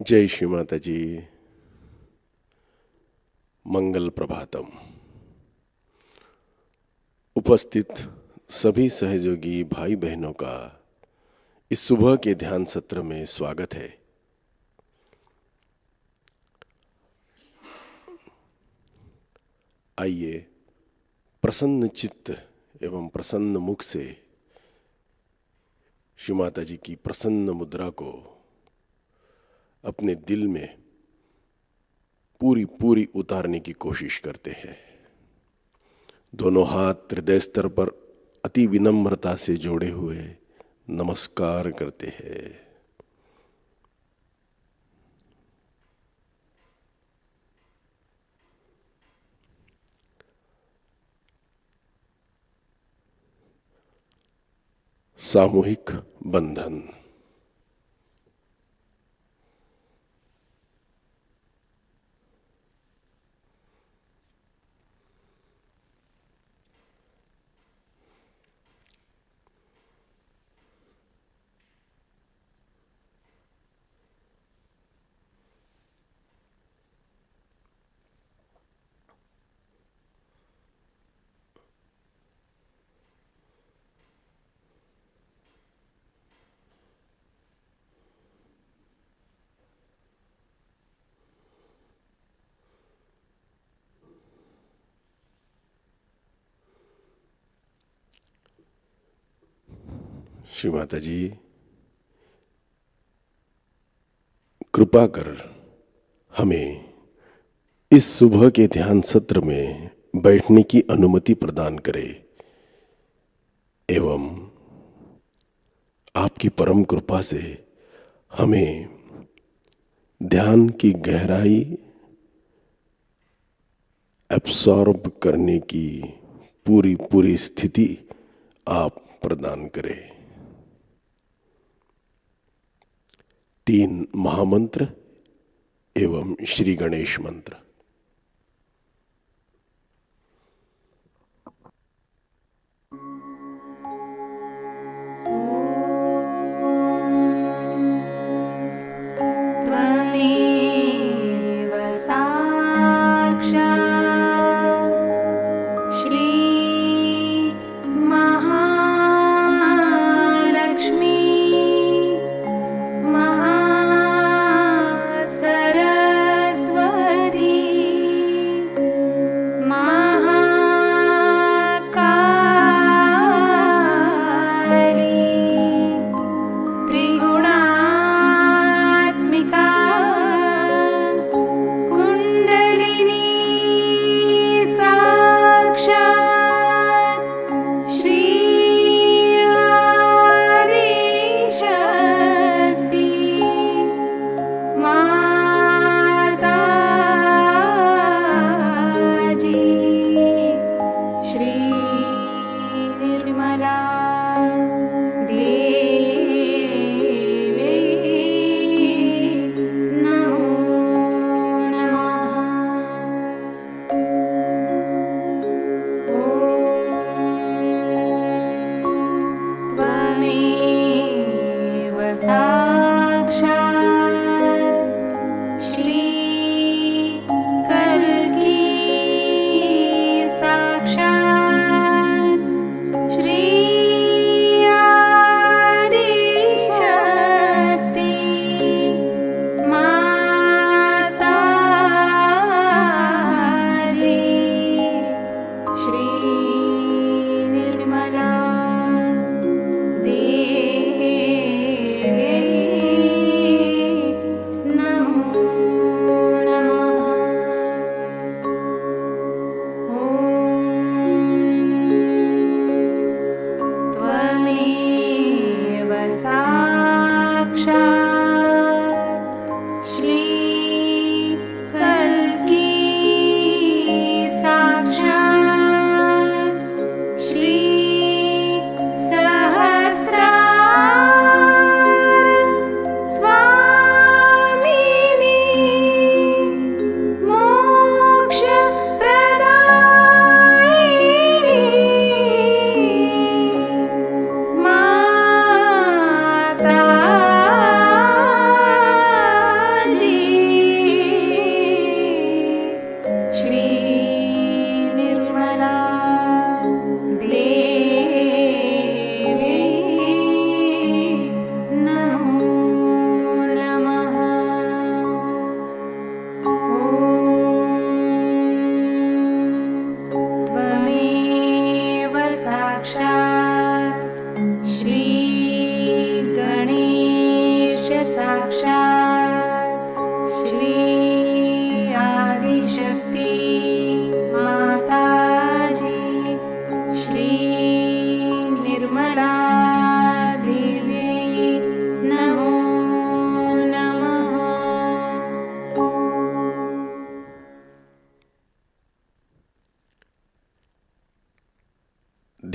जय श्री माताजी। मंगल प्रभातम। उपस्थित सभी सहयोगी भाई बहनों का इस सुबह के ध्यान सत्र में स्वागत है। आइए प्रसन्न चित्त एवं प्रसन्न मुख से श्री माताजी की प्रसन्न मुद्रा को अपने दिल में पूरी उतारने की कोशिश करते हैं। दोनों हाथ हृदय स्तर पर अति विनम्रता से जोड़े हुए नमस्कार करते हैं। सामूहिक बंधन। श्री माताजी कृपा कर हमें इस सुबह के ध्यान सत्र में बैठने की अनुमति प्रदान करें एवं आपकी परम कृपा से हमें ध्यान की गहराई एब्सॉर्ब करने की पूरी स्थिति आप प्रदान करें। 3 महामंत्र एवं श्री गणेश मंत्र। सरस्वती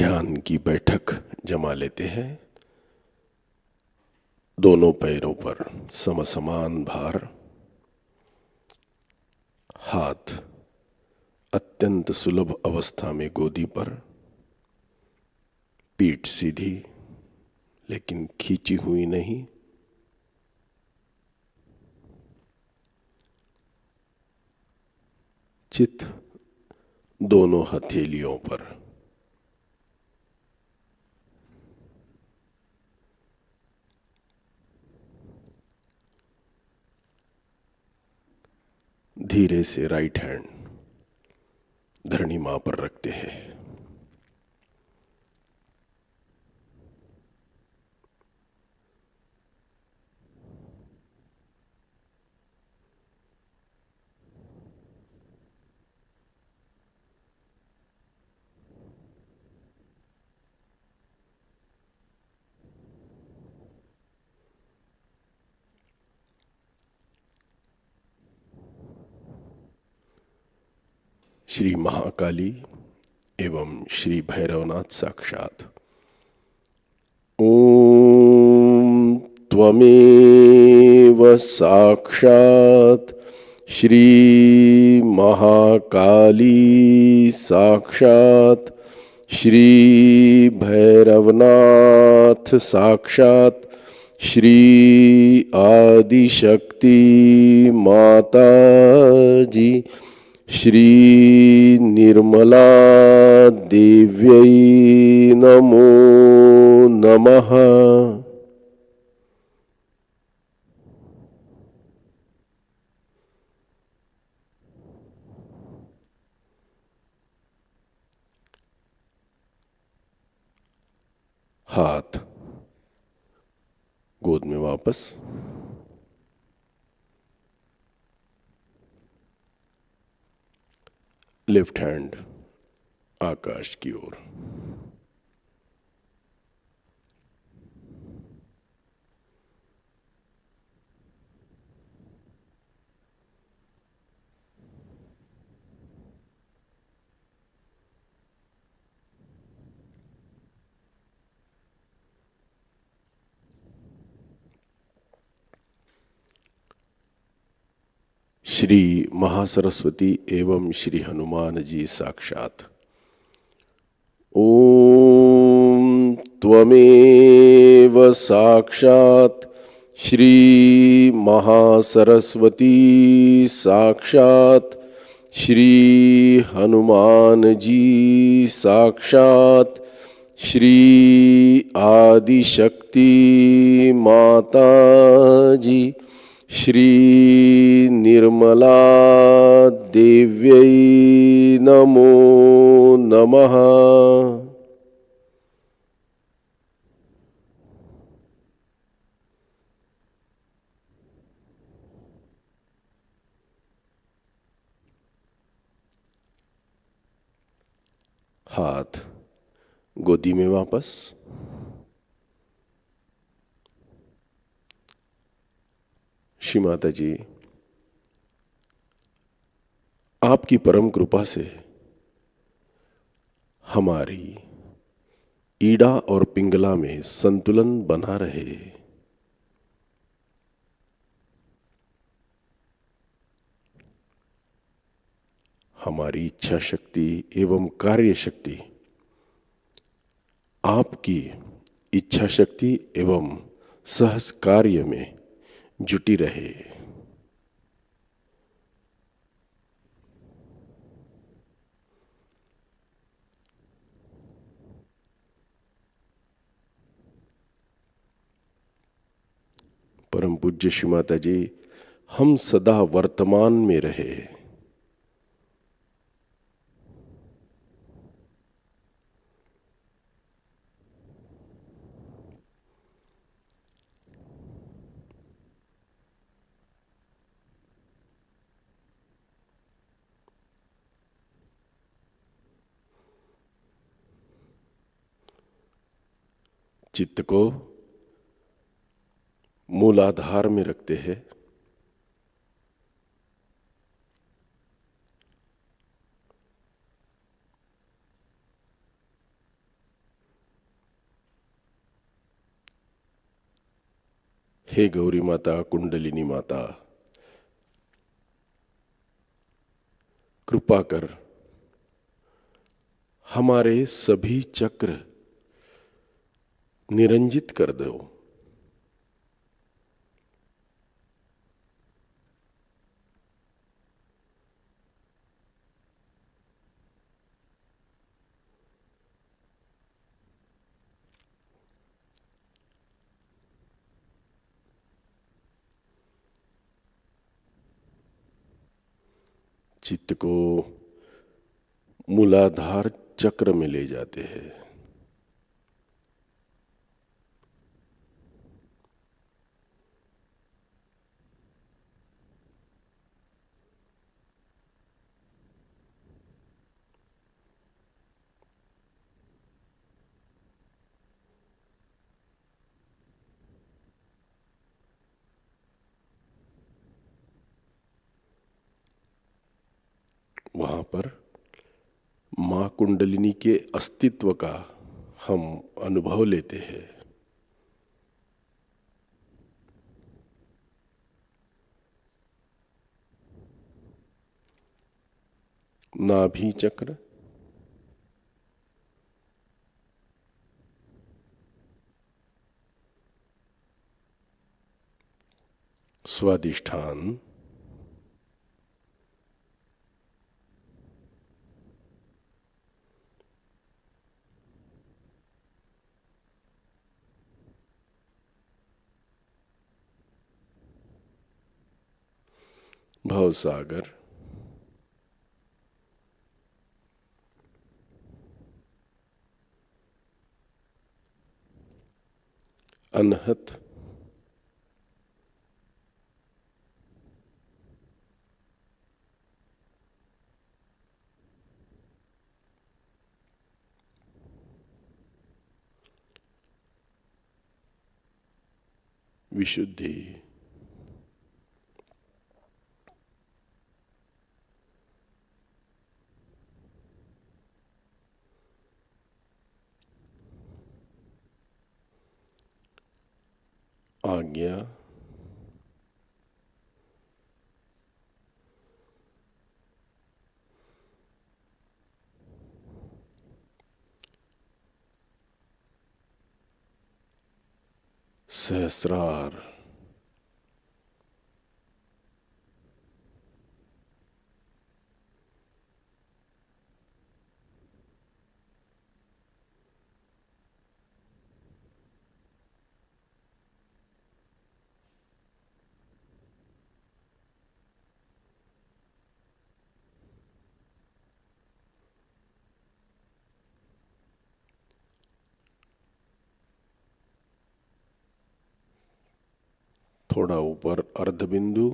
ध्यान की बैठक जमा लेते हैं। दोनों पैरों पर समसमान भार, हाथ अत्यंत सुलभ अवस्था में गोदी पर, पीठ सीधी लेकिन खींची हुई नहीं। चित्त दोनों हथेलियों पर। धीरे से राइट हैंड धरणी मां पर रखते हैं। श्री महाकाली एवं श्री भैरवनाथ साक्षात। ओम त्वमेव साक्षात श्री महाकाली साक्षात श्री भैरवनाथ साक्षात श्री आदिशक्ति माताजी श्री निर्मला देव्यै नमो नमः। हाथ गोद में वापस। लेफ्ट हैंड आकाश की ओर। श्री महासरस्वती एवं श्री हनुमान जी साक्षात। ओम त्वमेव साक्षात श्री महासरस्वती साक्षात श्री हनुमान जी साक्षात श्री आदिशक्ति माताजी श्री निर्मला देव्यै नमो नमः। हाथ गोदी में वापस। श्री माता जी, आपकी परम कृपा से हमारी ईड़ा और पिंगला में संतुलन बना रहे। हमारी इच्छा शक्ति एवं कार्य शक्ति आपकी इच्छा शक्ति एवं सहज कार्य में जुटी रहे। परम पूज्य श्री माता जी, हम सदा वर्तमान में रहे। चित्त को मूलाधार में रखते हैं। हे गौरी माता, कुंडलिनी माता, कृपा कर हमारे सभी चक्र निरंजित कर दो। चित्त को मूलाधार चक्र में ले जाते हैं। वहां पर मां कुंडलिनी के अस्तित्व का हम अनुभव लेते हैं। नाभि चक्र, स्वादिष्ठान, भवसागर, अनहत, विशुद्धि, आज्ञा, सहस्रार, थोड़ा ऊपर अर्धबिंदु,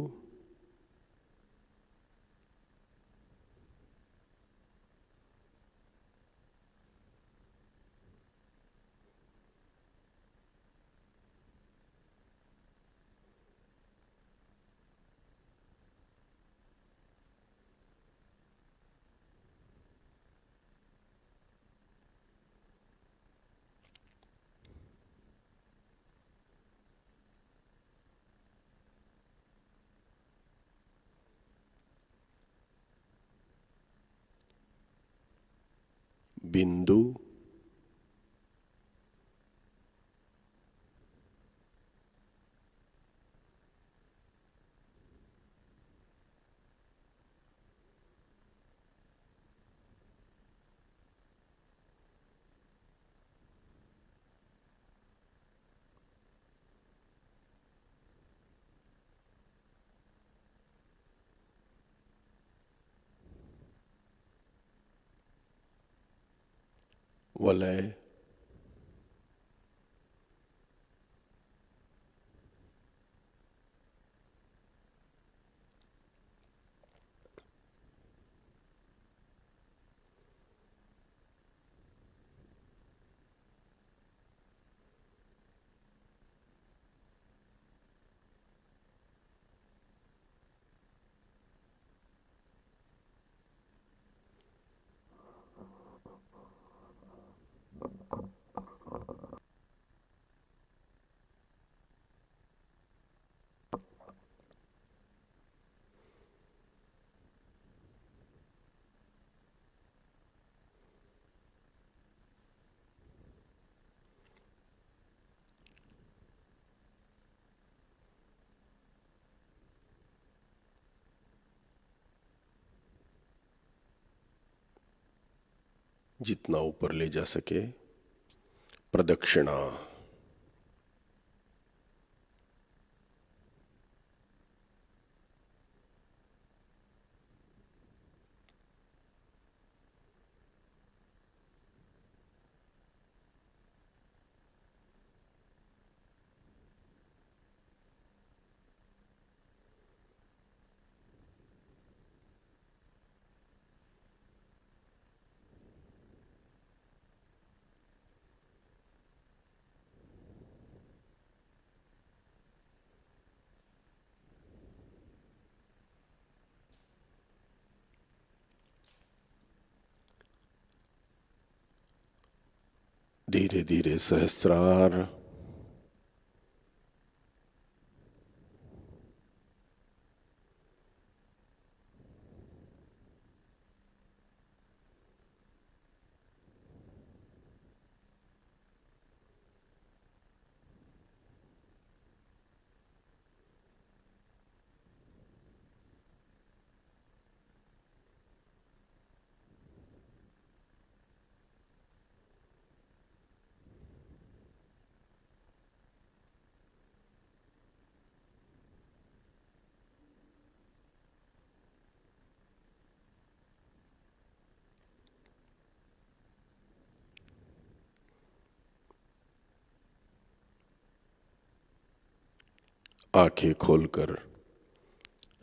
बिंदु, वलय, जितना ऊपर ले जा सके। प्रदक्षिणा। धीरे धीरे सहस्रार। आंखें खोलकर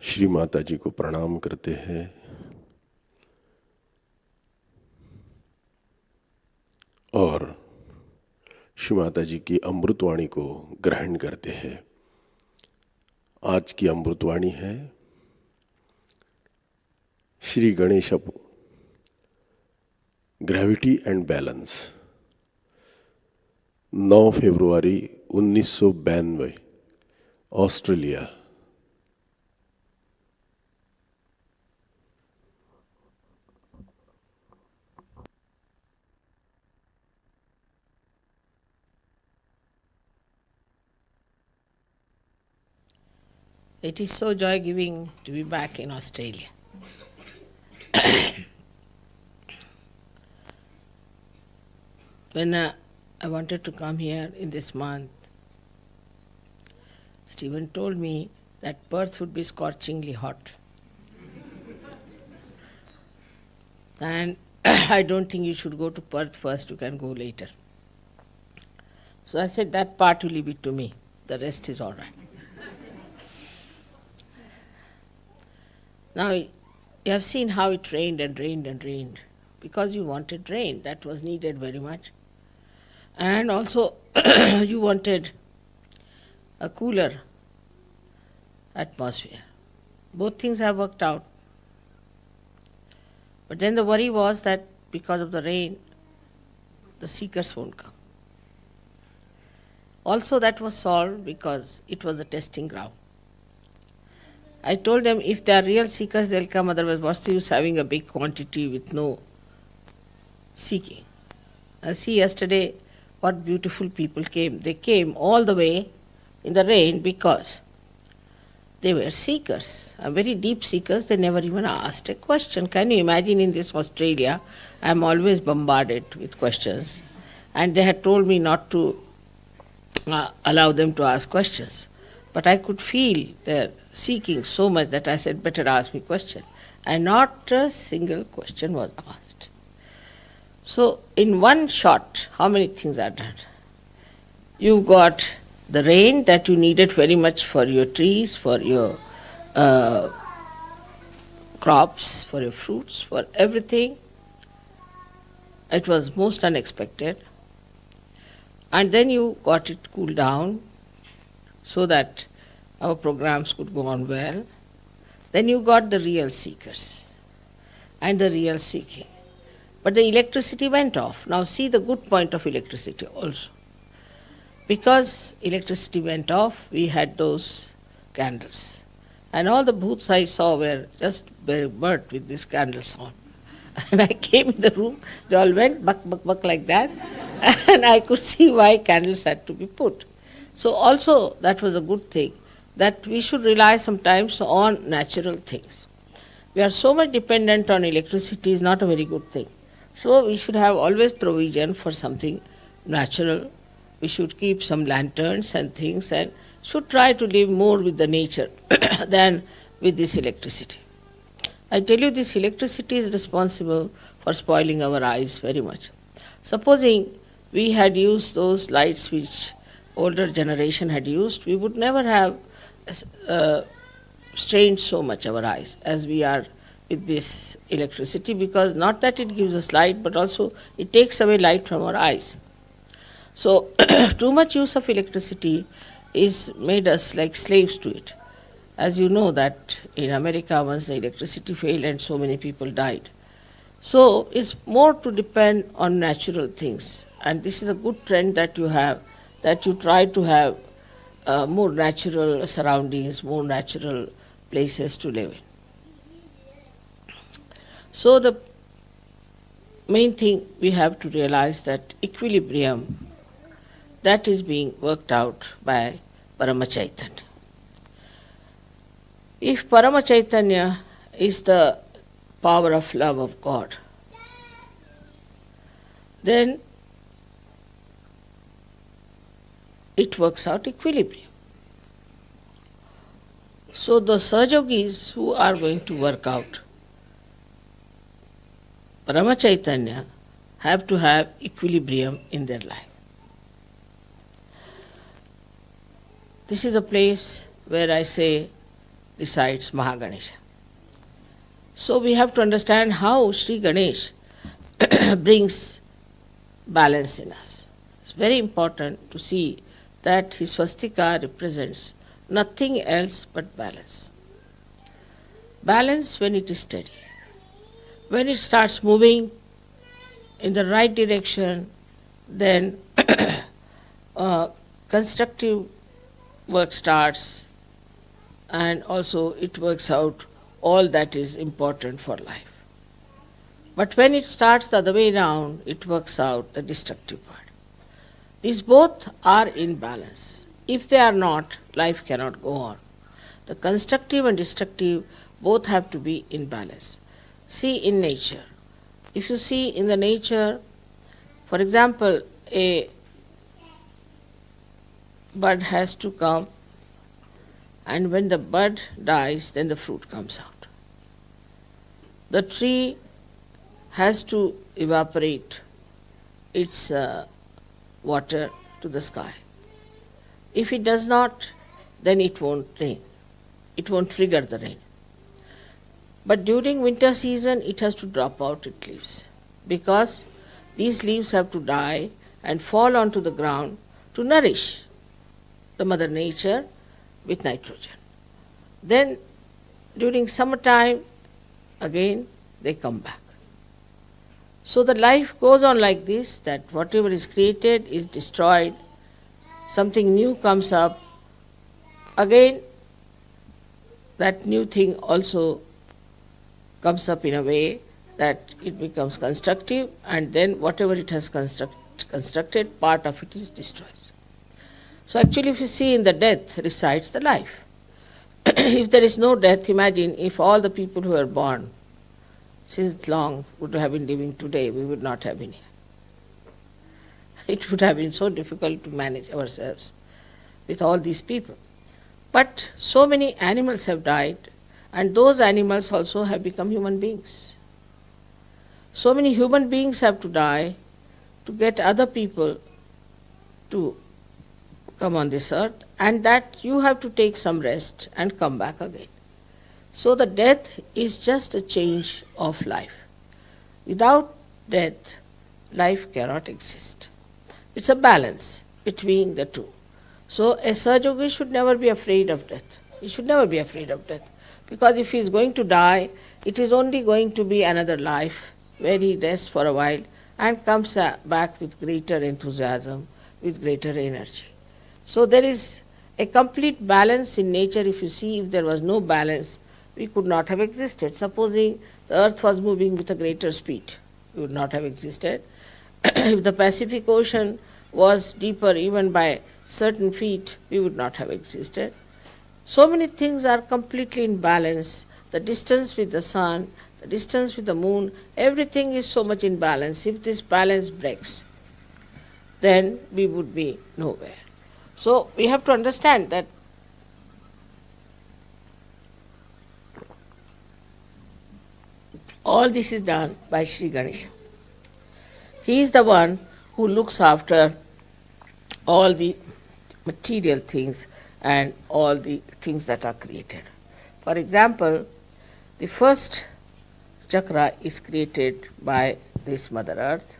श्री माता जी को प्रणाम करते हैं और श्री माता जी की अमृतवाणी को ग्रहण करते हैं। आज की अमृतवाणी है Shri Ganesh gravity and balance, 9 February 1992, Australia. It is so joy-giving to be back in Australia. When I wanted to come here in this month, Stephen told me that Perth would be scorchingly hot. And I don't think you should go to Perth first, you can go later. So I said, that part will leave it to me, the rest is all right. Now, you have seen how it rained and rained and rained, because you wanted rain, that was needed very much. And also, you wanted a cooler atmosphere. Both things have worked out. But then the worry was that because of the rain, the seekers won't come. Also, that was solved because it was a testing ground. I told them if they are real seekers, they'll come, otherwise what's the use having a big quantity with no seeking. I see yesterday what beautiful people came. They came all the way in the rain because they were seekers, very deep seekers. They never even asked a question. Can you imagine in this Australia, I'm always bombarded with questions. And they had told me not to allow them to ask questions. But I could feel their seeking so much that I said, better ask me question. And not a single question was asked. So in one shot, how many things are done? You got the rain that you needed very much for your trees, for your crops, for your fruits, for everything. It was most unexpected. And then you got it cooled down so that our programs could go on well. Then you got the real seekers and the real seeking. But the electricity went off. Now see the good point of electricity also. Because electricity went off, we had those candles. And all the booths I saw were just burnt with these candles on. And I came in the room, they all went buck, buck, buck like that. And I could see why candles had to be put. So also that was a good thing, that we should rely sometimes on natural things. We are so much dependent on electricity is not a very good thing. So we should have always provision for something natural. We should keep some lanterns and things and should try to live more with the nature than with this electricity. I tell you, this electricity is responsible for spoiling our eyes very much. Supposing we had used those lights which older generation had used, we would never have strained so much our eyes as we are with this electricity, because not that it gives us light, but also it takes away light from our eyes. So too much use of electricity is made us like slaves to it. As you know that in America once the electricity failed and so many people died. So it's more to depend on natural things, and this is a good trend that you have, that you try to have more natural surroundings, more natural places to live in. So the main thing we have to realize that equilibrium, that is being worked out by Paramachaitanya. If Paramachaitanya is the power of love of God, then it works out equilibrium. So the Sahajogis who are going to work out Paramachaitanya have to have equilibrium in their life. This is a place where I say resides Mahaganesha. So we have to understand how Shri Ganesh brings balance in us. It's very important to see that his swastika represents nothing else but balance. Balance when it is steady. When it starts moving in the right direction, then constructive work starts, and also it works out all that is important for life. But when it starts the other way around, it works out the destructive part. These both are in balance. If they are not, life cannot go on. The constructive and destructive both have to be in balance. See in nature. If you see in the nature, for example, a bud has to come, and when the bud dies, then the fruit comes out. The tree has to evaporate its water to the sky. If it does not, then it won't rain. It won't trigger the rain. But during winter season, it has to drop out its leaves, because these leaves have to die and fall onto the ground to nourish the mother nature with nitrogen. Then during summertime, again they come back. So the life goes on like this, that whatever is created is destroyed, something new comes up, again that new thing also comes up in a way that it becomes constructive, and then whatever it has constructed, part of it is destroyed. So actually if you see, in the death resides the life. If there is no death, imagine if all the people who were born since long would have been living today, we would not have been here. It would have been so difficult to manage ourselves with all these people. But so many animals have died, and those animals also have become human beings. So many human beings have to die to get other people to come on this earth, and that you have to take some rest and come back again. So the death is just a change of life. Without death, life cannot exist. It's a balance between the two. So a Sahajayogi should never be afraid of death. He should never be afraid of death. Because if he is going to die, it is only going to be another life where he rests for a while and comes back with greater enthusiasm, with greater energy. So there is a complete balance in nature. If you see, if there was no balance, we could not have existed. Supposing the earth was moving with a greater speed, we would not have existed. If the Pacific Ocean was deeper even by certain feet, we would not have existed. So many things are completely in balance. the distance with the sun, the distance with the moon, everything is so much in balance. If this balance breaks, then we would be nowhere. So we have to understand that all this is done by Shri Ganesha. He is the one who looks after all the material things and all the things that are created. For example, the first chakra is created by this Mother Earth,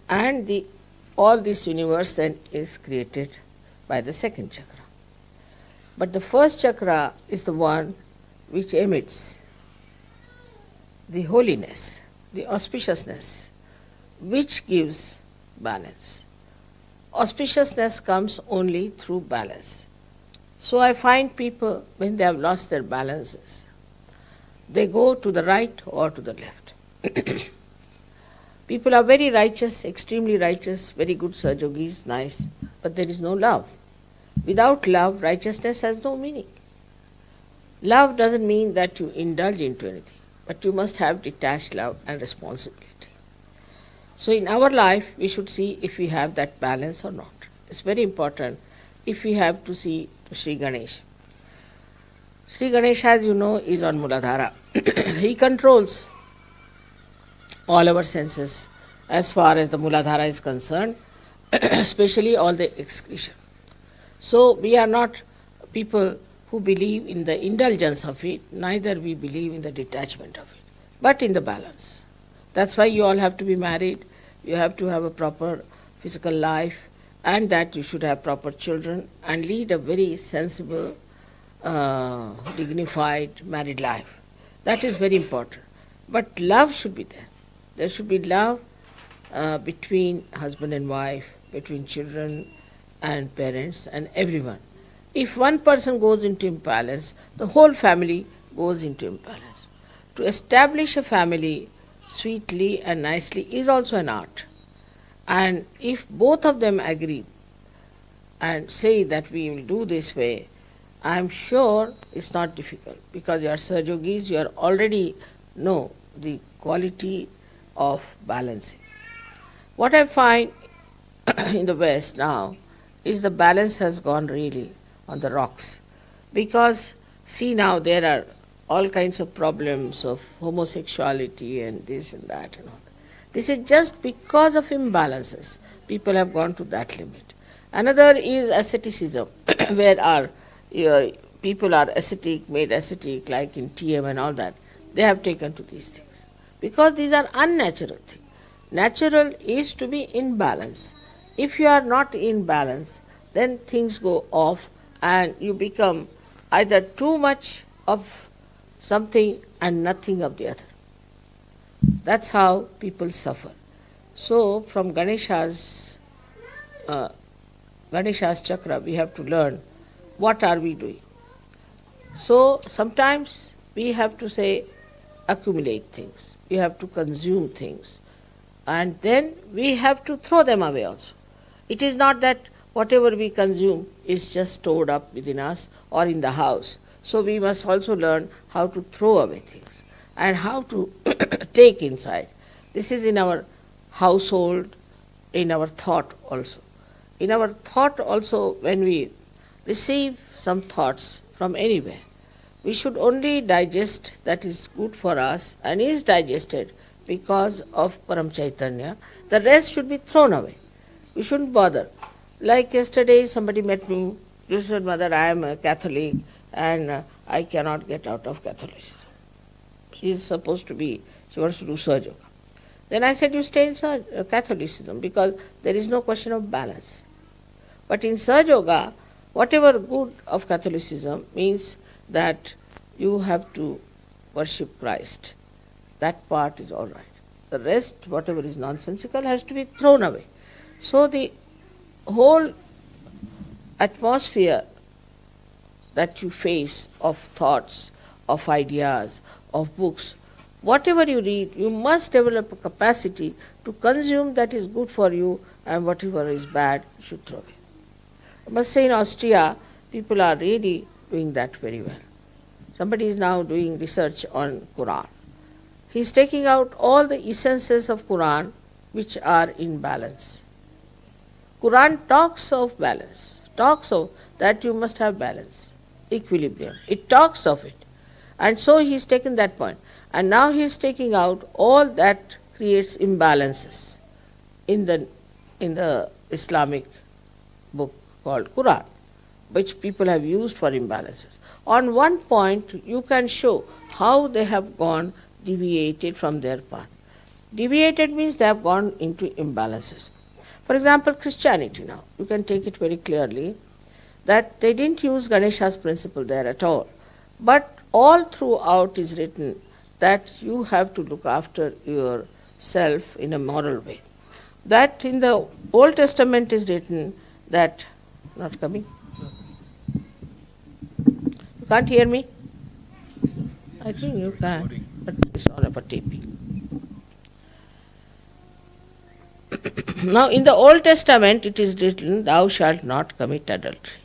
and all this universe then is created by the second chakra. But the first chakra is the one which emits the holiness, the auspiciousness, which gives balance. Auspiciousness comes only through balance. So I find people, when they have lost their balances, they go to the right or to the left. People are very righteous, extremely righteous, very good Sahajogis, nice, but there is no love. Without love, righteousness has no meaning. Love doesn't mean that you indulge into anything, but you must have detached love and responsibility. So in our life, we should see if we have that balance or not. It's very important if we have to see Shri Ganesh. Shri Ganesh, as you know, is on Muladhara. He controls all our senses as far as the Muladhara is concerned, especially all the excretion. So we are not people who believe in the indulgence of it, neither we believe in the detachment of it, but in the balance. That's why you all have to be married, you have to have a proper physical life, and that you should have proper children and lead a very sensible, dignified married life. That is very important. But love should be there. There should be love between husband and wife, between children and parents and everyone. If one person goes into imbalance, the whole family goes into imbalance. To establish a family sweetly and nicely is also an art. And if both of them agree and say that we will do this way, I am sure it's not difficult, because you are Sahajogis, you are already know the quality of balancing. What I find in the West now is the balance has gone really on the rocks, because see now there are all kinds of problems of homosexuality and this and that and all. This is just because of imbalances. People have gone to that limit. Another is asceticism, where our people are ascetic, made ascetic, like in TM and all that. They have taken to these things, because these are unnatural things. Natural is to be in balance. If you are not in balance, then things go off and you become either too much of something and nothing of the other. That's how people suffer. So from Ganesha's chakra, we have to learn what are we doing. So sometimes we have to say accumulate things, we have to consume things, and then we have to throw them away also. It is not that whatever we consume is just stored up within us or in the house. So we must also learn how to throw away things and how to take inside. This is in our household, in our thought also. In our thought also, when we receive some thoughts from anywhere, we should only digest that is good for us and is digested because of Param Chaitanya. The rest should be thrown away. We shouldn't bother. Like yesterday somebody met me, you said, Mother, I am a Catholic and I cannot get out of Catholicism. She is supposed to be, she wants to do Sahajayoga. Then I said, you stay in Catholicism, because there is no question of balance. But in Sahajayoga, whatever good of Catholicism means that you have to worship Christ. That part is all right. The rest, whatever is nonsensical, has to be thrown away. So the whole atmosphere that you face of thoughts, of ideas, of books, whatever you read, you must develop a capacity to consume that is good for you, and whatever is bad, you should throw away. I must say in Austria, people are really doing that very well. Somebody is now doing research on Quran. He is taking out all the essences of Quran which are in balance. Quran talks of balance, talks of that you must have balance, equilibrium. It talks of it. And so he has taken that point. And now he is taking out all that creates imbalances in the Islamic book called Quran, which people have used for imbalances. On one point, you can show how they have gone deviated from their path. Deviated means they have gone into imbalances. For example, Christianity now, you can take it very clearly that they didn't use Ganesha's principle there at all. But all throughout is written that you have to look after yourself in a moral way. That in the Old Testament is written that, not coming? You can't hear me? I think you can, but it's on a taping. Now in the Old Testament it is written, thou shalt not commit adultery.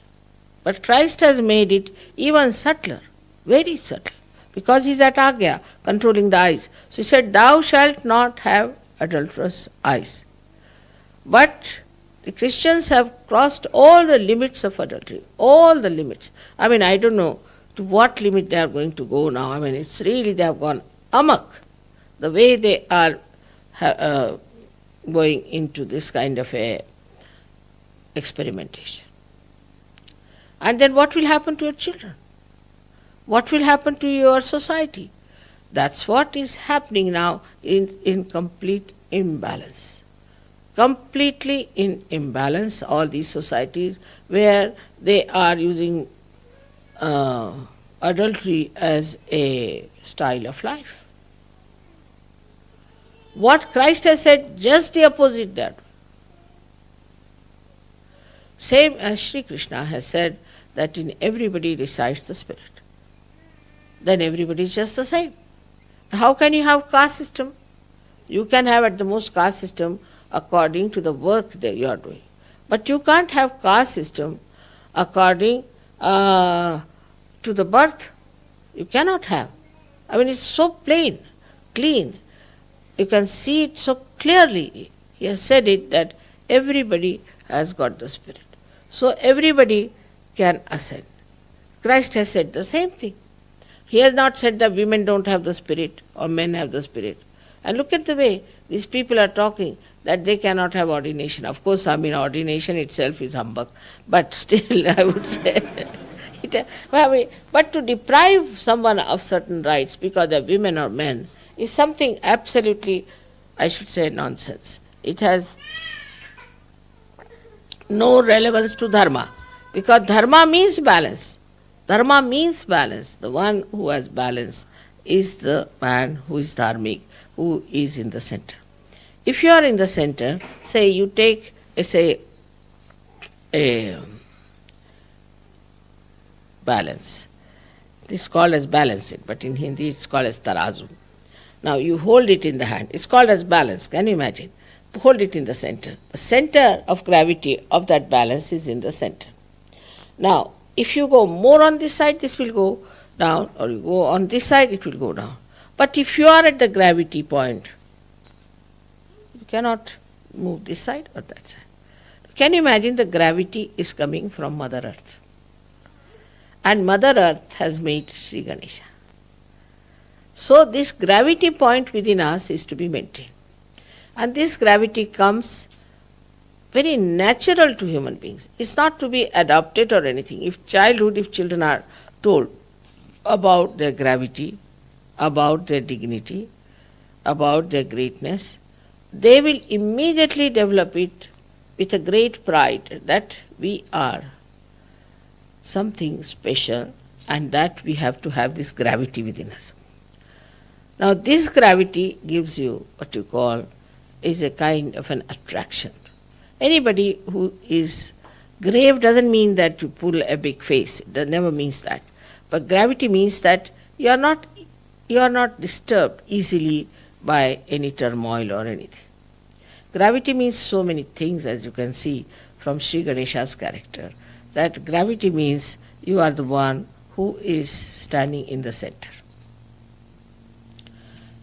But Christ has made it even subtler, very subtle, because he is at Agya, controlling the eyes. So he said, thou shalt not have adulterous eyes. But the Christians have crossed all the limits of adultery, all the limits. I mean, I don't know to what limit they are going to go now. I mean, it's really they have gone amok, the way they are going into this kind of a experimentation. And then what will happen to your children? What will happen to your society? That's what is happening now in complete imbalance. Completely in imbalance, all these societies where they are using adultery as a style of life. What Christ has said, just the opposite that. Same as Shri Krishna has said that in everybody resides the spirit. Then everybody is just the same. How can you have caste system? You can have at the most caste system according to the work that you are doing. But you can't have caste system according to the birth. You cannot have. I mean, it's so plain, clean. You can see it so clearly. He has said it that everybody has got the spirit. So everybody can ascend. Christ has said the same thing. He has not said that women don't have the spirit or men have the spirit. And look at the way these people are talking that they cannot have ordination. Of course, I mean, ordination itself is humbug. But still, I would say, but to deprive someone of certain rights because they're women or men is something absolutely, I should say, nonsense. It has no relevance to dharma, because dharma means balance. Dharma means balance. The one who has balance is the man who is dharmic, who is in the center. If you are in the center, say you take, say, a balance. It is called as balance, but in Hindi it's called as tarazu. Now you hold it in the hand. It's called as balance. Can you imagine? Hold it in the center. The center of gravity of that balance is in the center. Now, if you go more on this side, this will go down, or you go on this side, it will go down. But if you are at the gravity point, you cannot move this side or that side. Can you imagine the gravity is coming from Mother Earth? And Mother Earth has made Shri Ganesha. So this gravity point within us is to be maintained. And this gravity comes very natural to human beings. It's not to be adopted or anything. If children are told about their gravity, about their dignity, about their greatness, they will immediately develop it with a great pride that we are something special and that we have to have this gravity within us. Now this gravity gives you what you call is a kind of an attraction. Anybody who is grave doesn't mean that you pull a big face. It never means that. But gravity means that you are not disturbed easily by any turmoil or anything. Gravity means so many things, as you can see from Shri Ganesha's character. That gravity means you are the one who is standing in the center.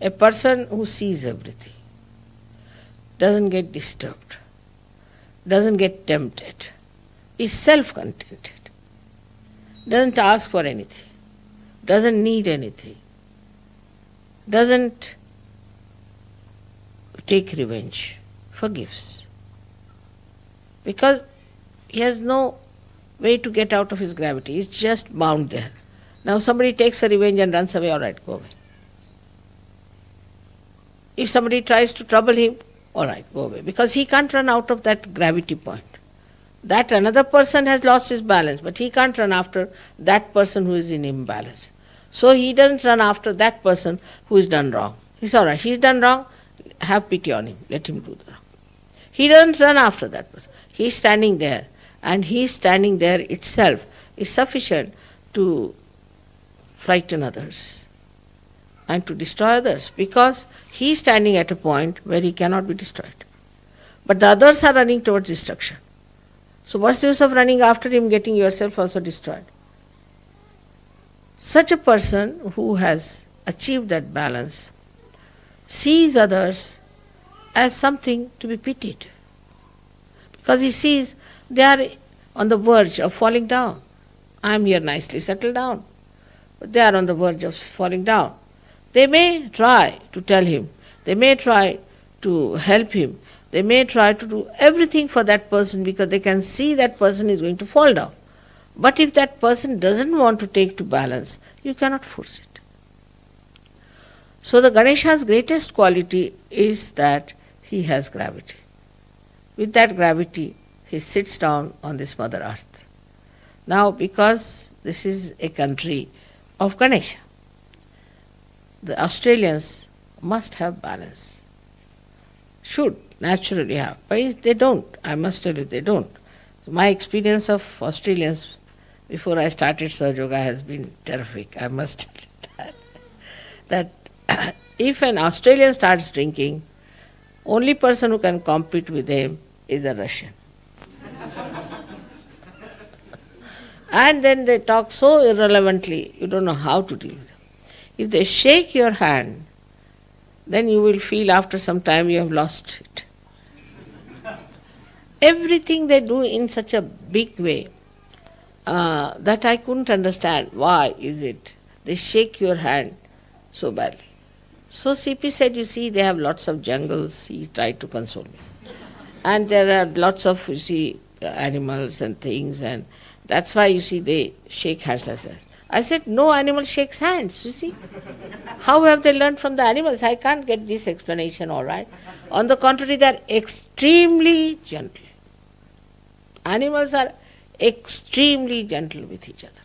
A person who sees everything, doesn't get disturbed, doesn't get tempted, is self-contented, doesn't ask for anything, doesn't need anything, doesn't take revenge, forgives. Because he has no way to get out of his gravity, he's just bound there. Now somebody takes a revenge and runs away, all right, go away. If somebody tries to trouble him, all right, go away. Because he can't run out of that gravity point. That another person has lost his balance, but he can't run after that person who is in imbalance. So he doesn't run after that person who is done wrong. He's all right, he's done wrong, have pity on him, let him do the wrong. He doesn't run after that person. He's standing there, and he's standing there itself is sufficient to frighten others and to destroy others, because he is standing at a point where he cannot be destroyed. But the others are running towards destruction. So what's the use of running after him, getting yourself also destroyed? Such a person who has achieved that balance sees others as something to be pitied, because he sees they are on the verge of falling down. I am here nicely settled down, but they are on the verge of falling down. They may try to tell him, they may try to help him, they may try to do everything for that person because they can see that person is going to fall down. But if that person doesn't want to take to balance, you cannot force it. So the Ganesha's greatest quality is that he has gravity. With that gravity, he sits down on this Mother Earth. Now, because this is a country of Ganesha, the Australians must have balance. Should naturally have. But they don't. I must tell you, they don't. So my experience of Australians before I started Sahajayoga has been terrific. I must tell you that if an Australian starts drinking, only person who can compete with him is a Russian. And then they talk so irrelevantly, you don't know how to deal with them. If they shake your hand, then you will feel after some time you have lost it. Everything they do in such a big way that I couldn't understand. Why is it they shake your hand so badly? So CP said, you see, they have lots of jungles. He tried to console me. And there are lots of, you see, animals and things, and that's why, you see, they shake hands like that. I said, no animal shakes hands, you see. How have they learned from the animals? I can't get this explanation, all right. On the contrary, they are extremely gentle. Animals are extremely gentle with each other.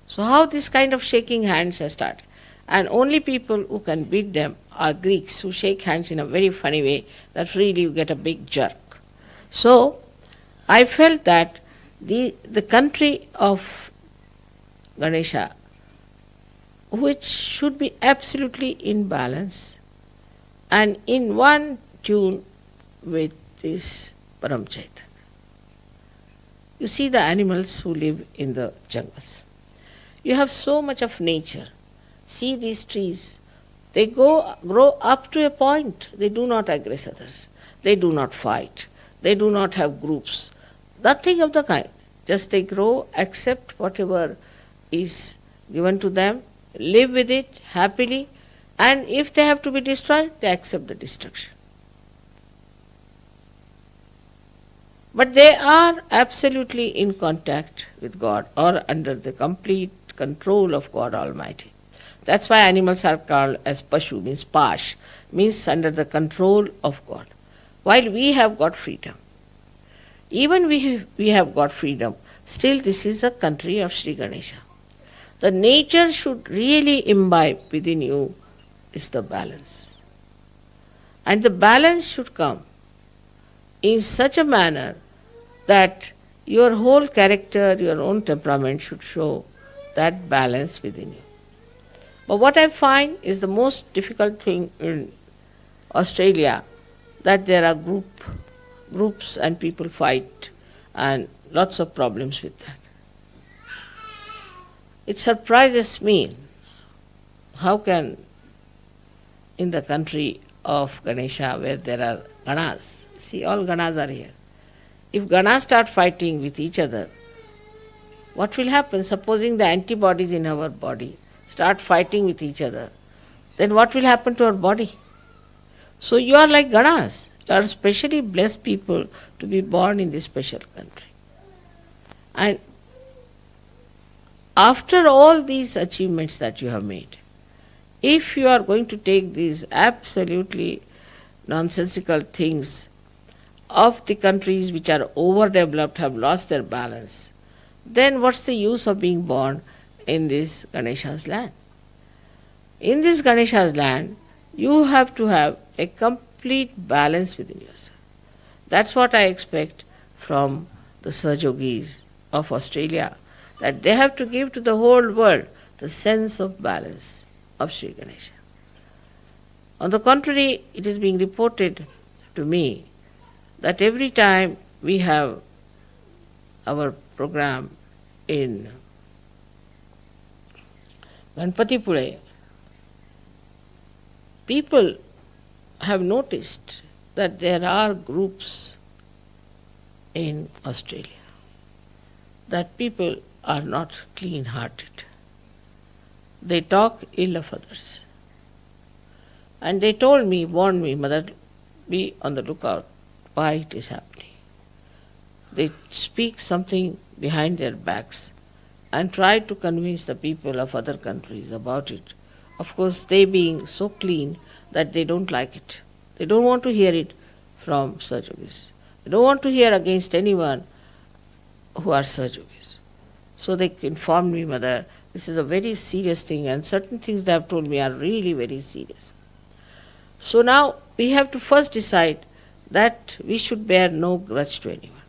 So how this kind of shaking hands has started? And only people who can beat them are Greeks, who shake hands in a very funny way that really you get a big jerk. So I felt that the country of Ganesha, which should be absolutely in balance and in one tune with this Param Chaitanya. You see the animals who live in the jungles. You have so much of nature. See these trees. They grow up to a point. They do not aggress others. They do not fight. They do not have groups. Nothing of the kind. Just they grow, accept whatever is given to them, live with it happily, and if they have to be destroyed, they accept the destruction. But they are absolutely in contact with God or under the complete control of God Almighty. That's why animals are called as Pashu, means Pash, means under the control of God. While we have got freedom, even we have got freedom, still this is a country of Shri Ganesha. The nature should really imbibe within you is the balance. And the balance should come in such a manner that your whole character, your own temperament should show that balance within you. But what I find is the most difficult thing in Australia, that there are groups and people fight and lots of problems with that. It surprises me how can in the country of Ganesha where there are Ganas, see all Ganas are here. If Ganas start fighting with each other, what will happen? Supposing the antibodies in our body start fighting with each other, then what will happen to our body? So you are like Ganas. You are specially blessed people to be born in this special country. And after all these achievements that you have made, if you are going to take these absolutely nonsensical things of the countries which are overdeveloped, have lost their balance, then what's the use of being born in this Ganesha's land? In this Ganesha's land, you have to have a complete balance within yourself. That's what I expect from the Sahajogis of Australia, that they have to give to the whole world the sense of balance of Sri Ganesha. On the contrary, it is being reported to me that every time we have our program in Pune, people have noticed that there are groups in Australia, that people are not clean-hearted. They talk ill of others. And they told me, warned me, Mother, be on the lookout why it is happening. They speak something behind their backs and try to convince the people of other countries about it. Of course, they being so clean that they don't like it. They don't want to hear it from Sahajogis. They don't want to hear against anyone who are Sahajogis. So they informed me, Mother, this is a very serious thing, and certain things they have told me are really very serious. So now we have to first decide that we should bear no grudge to anyone.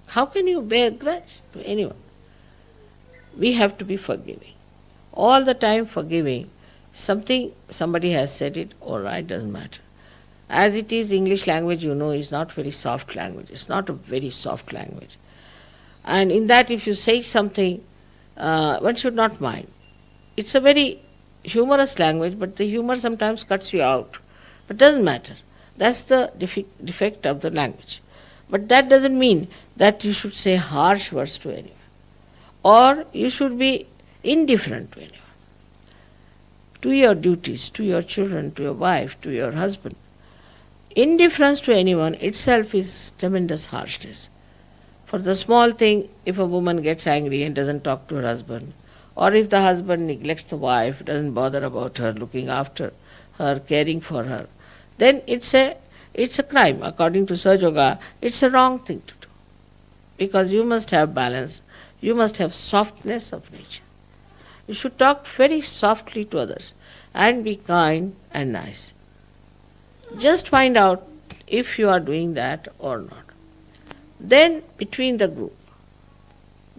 How can you bear grudge to anyone? We have to be forgiving. All the time forgiving. Somebody has said it, all right, doesn't matter. As it is, English language, you know, is not very soft language. It's not a very soft language. And in that, if you say something, one should not mind. It's a very humorous language, but the humor sometimes cuts you out. But doesn't matter. That's the defect of the language. But that doesn't mean that you should say harsh words to anyone, or you should be indifferent to anyone. To your duties, to your children, to your wife, to your husband. Indifference to anyone itself is tremendous harshness. For the small thing, if a woman gets angry and doesn't talk to her husband, or if the husband neglects the wife, doesn't bother about her, looking after her, caring for her, then it's a crime. According to Sahajayoga, it's a wrong thing to do. Because you must have balance, you must have softness of nature. You should talk very softly to others and be kind and nice. Just find out if you are doing that or not. Then between the group,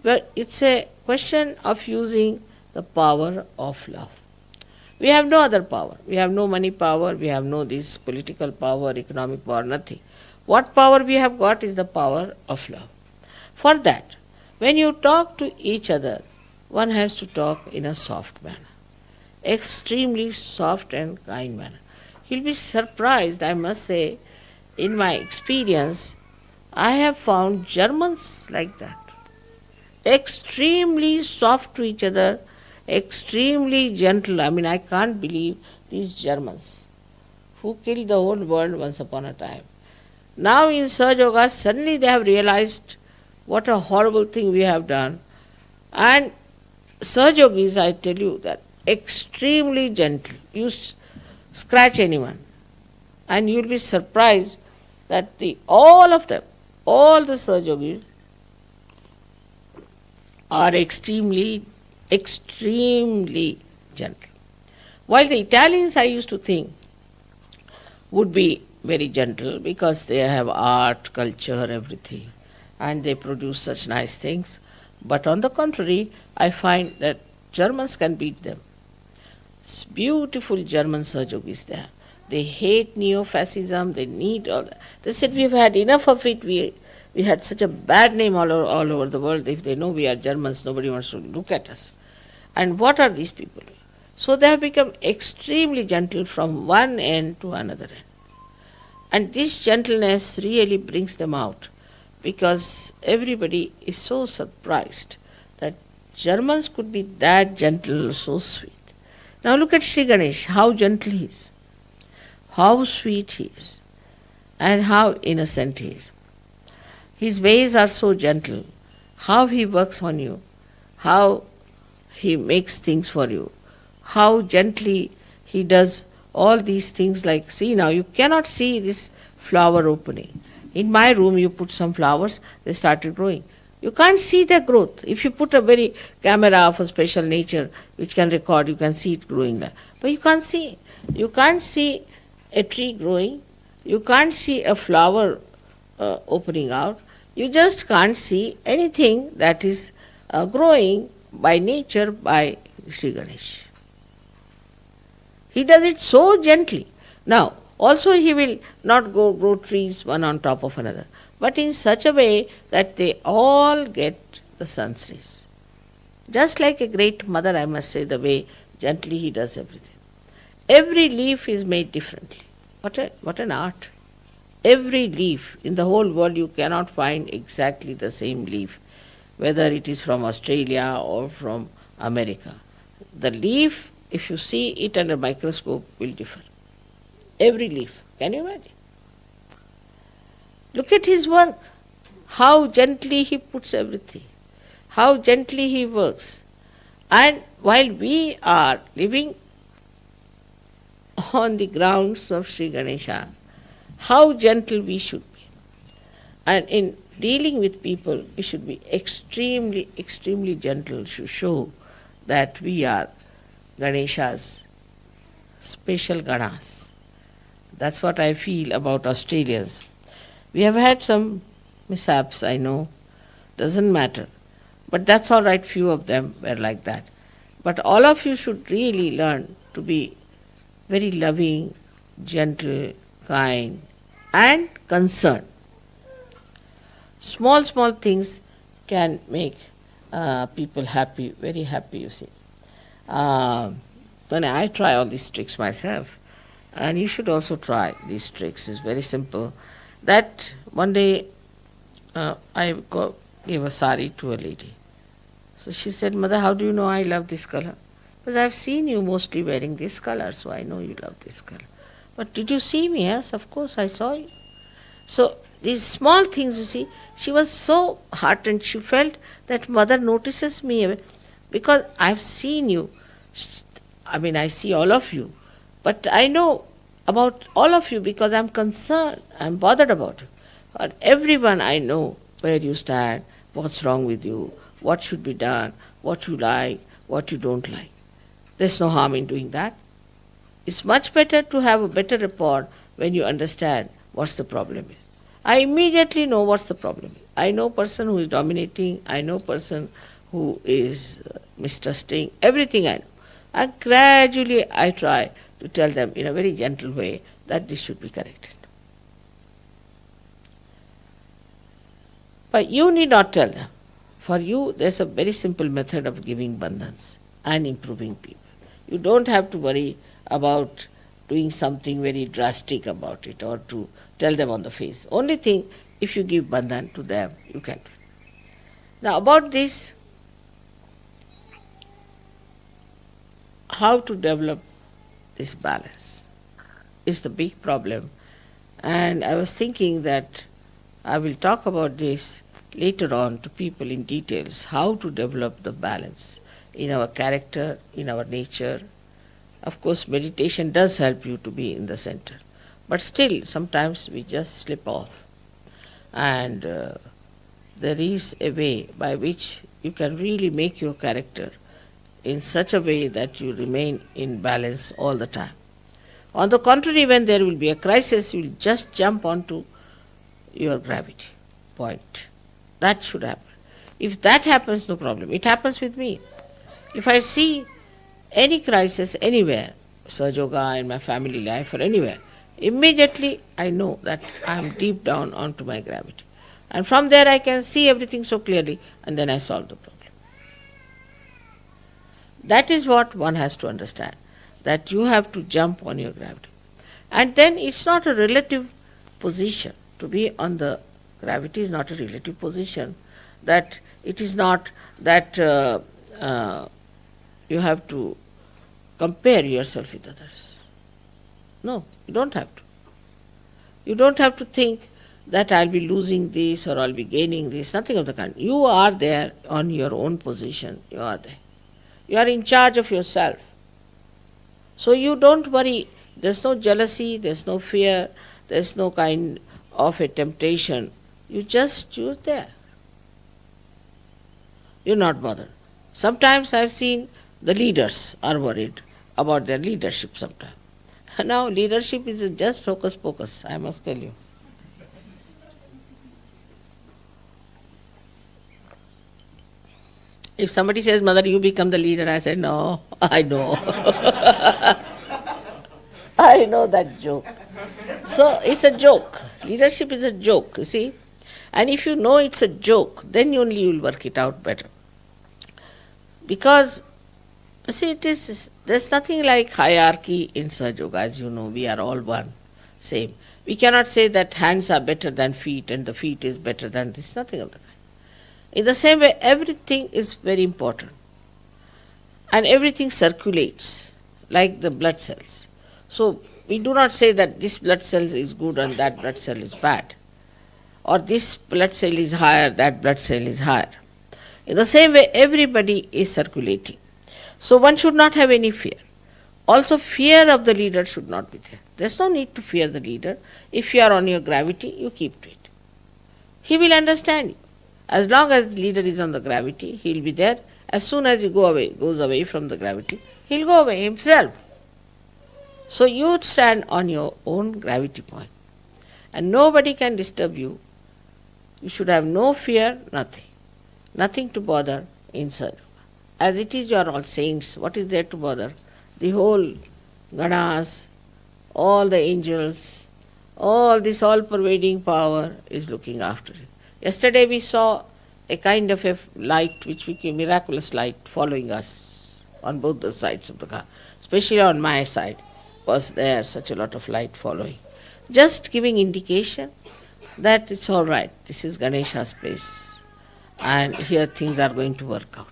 well, it's a question of using the power of love. We have no other power. We have no money power, we have no this political power, economic power, nothing. What power we have got is the power of love. For that, when you talk to each other, one has to talk in a soft manner, extremely soft and kind manner. You'll be surprised, I must say, in my experience, I have found Germans like that. Extremely soft to each other, extremely gentle. I mean, I can't believe these Germans who killed the whole world once upon a time. Now in Sahajayoga, suddenly they have realized what a horrible thing we have done. And Sahajogis, I tell you, that extremely gentle. You scratch anyone and you'll be surprised that all of them, all the Sahajogis are extremely gentle. While the Italians, I used to think, would be very gentle because they have art, culture, everything, and they produce such nice things. But on the contrary, I find that Germans can beat them. It's beautiful German Sahajogis there. They hate neo-fascism, they need all that. They said, we've had enough of it, we had such a bad name all over the world. If they know we are Germans, nobody wants to look at us. And what are these people? So they have become extremely gentle from one end to another end. And this gentleness really brings them out, because everybody is so surprised that Germans could be that gentle, so sweet. Now look at Shri Ganesh, how gentle he is, how sweet he is, and how innocent he is. His ways are so gentle, how he works on you, how he makes things for you, how gently he does all these things. Like, see now, you cannot see this flower opening. In my room you put some flowers, they started growing. You can't see their growth. If you put a very camera of a special nature which can record, you can see it growing there. But you can't see. You can't see a tree growing. You can't see a flower opening out. You just can't see anything that is growing by nature by Sri Ganesh. He does it so gently. Now, also he will not grow trees one on top of another, but in such a way that they all get the sun's rays. Just like a great mother, I must say, the way gently he does everything. Every leaf is made differently. What an art. Every leaf in the whole world, you cannot find exactly the same leaf, whether it is from Australia or from America. The leaf, if you see it under microscope, will differ. Every leaf. Can you imagine? Look at his work. How gently he puts everything. How gently he works. And while we are living on the grounds of Sri Ganesha, how gentle we should be. And in dealing with people, we should be extremely, extremely gentle to show that we are Ganesha's special Ganas. That's what I feel about Australians. We have had some mishaps, I know, doesn't matter. But that's all right, few of them were like that. But all of you should really learn to be very loving, gentle, kind, and concerned. Small, small things can make people happy, very happy, you see. When I try all these tricks myself, and you should also try these tricks, it's very simple. That one day I gave a sari to a lady. So she said, Mother, how do you know I love this color? Because I've seen you mostly wearing this color, so I know you love this color. But did you see me? Yes, of course, I saw you. So these small things, you see, she was so heartened. She felt that Mother notices me because I've seen you. I mean, I see all of you. But I know about all of you because I'm concerned. I'm bothered about you. But everyone I know where you stand, what's wrong with you, what should be done, what you like, what you don't like. There's no harm in doing that. It's much better to have a better rapport when you understand what's the problem is. I immediately know what's the problem is. I know person who is dominating, I know person who is mistrusting, everything I know. And gradually I try to tell them in a very gentle way that this should be corrected. But you need not tell them. For you, there's a very simple method of giving bandhans and improving people. You don't have to worry about doing something very drastic about it or to tell them on the face. Only thing, if you give bandhan to them, you can do it. Now about this, how to develop this balance is the big problem. And I was thinking that I will talk about this later on to people in details, how to develop the balance in our character, in our nature. Of course, meditation does help you to be in the center. But still, sometimes we just slip off. And there is a way by which you can really make your character in such a way that you remain in balance all the time. On the contrary, when there will be a crisis, you will just jump onto your gravity point. That should happen. If that happens, no problem. It happens with me. If I see any crisis anywhere, Sahajayoga, in my family life or anywhere, immediately I know that I am deep down onto my gravity. And from there I can see everything so clearly and then I solve the problem. That is what one has to understand, that you have to jump on your gravity. And then it's not a relative position. To be on the gravity is not a relative position. That it is not that you have to compare yourself with others. No, you don't have to. You don't have to think that I'll be losing this or I'll be gaining this, nothing of the kind. You are there on your own position. You are there. You are in charge of yourself. So you don't worry. There's no jealousy, there's no fear, there's no kind of a temptation. You're there. You're not bothered. Sometimes I've seen the leaders are worried about their leadership sometimes. Now leadership is just hocus pocus, I must tell you. If somebody says, Mother, you become the leader, I say, no, I know. I know that joke. So it's a joke. Leadership is a joke, you see. And if you know it's a joke, then only you will work it out better. Because, you see, there's nothing like hierarchy in Sahajayoga, as you know, we are all one, same. We cannot say that hands are better than feet and the feet is better than this, nothing of the kind. In the same way, everything is very important. And everything circulates, like the blood cells. So, we do not say that this blood cell is good and that blood cell is bad. Or this blood cell is higher, that blood cell is higher. In the same way, everybody is circulating. So one should not have any fear. Also, fear of the leader should not be there. There's no need to fear the leader. If you are on your gravity, you keep to it. He will understand you. As long as the leader is on the gravity, he'll be there. As soon as he goes away from the gravity, he'll go away himself. So you stand on your own gravity point. And nobody can disturb you. You should have no fear, nothing. Nothing to bother inside. As it is, you are all saints. What is there to bother? The whole Ganas, all the angels, all this all-pervading power is looking after you. Yesterday we saw a kind of a light which became miraculous light following us on both the sides of the car. Especially on my side was there such a lot of light following. Just giving indication that it's all right. This is Ganesha's place and here things are going to work out.